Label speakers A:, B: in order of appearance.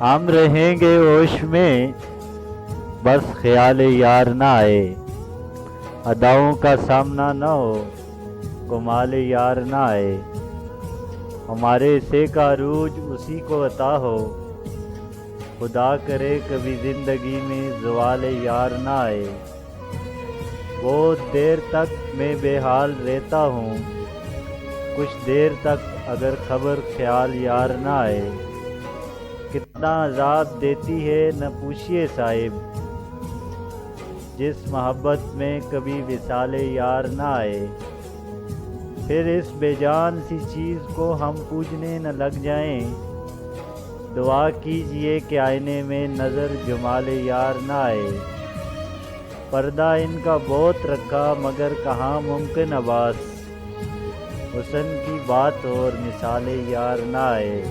A: ہم رہیں گے ہوش میں بس خیال یار نہ آئے، اداؤں کا سامنا نہ ہو کمال یار نہ آئے، ہمارے سے کا عروج اسی کو عطا ہو، خدا کرے کبھی زندگی میں زوال یار نہ آئے۔ بہت دیر تک میں بے حال رہتا ہوں، کچھ دیر تک اگر خبر خیال یار نہ آئے، کتنا عذاب دیتی ہے نہ پوچھیے صاحب، جس محبت میں کبھی وصال یار نہ آئے۔ پھر اس بے جان سی چیز کو ہم پوجنے نہ لگ جائیں، دعا کیجئے کہ آئینے میں نظر جمال یار نہ آئے۔ پردہ ان کا بہت رکھا مگر کہاں ممکن عباس، حسن کی بات اور مثال یار نہ آئے۔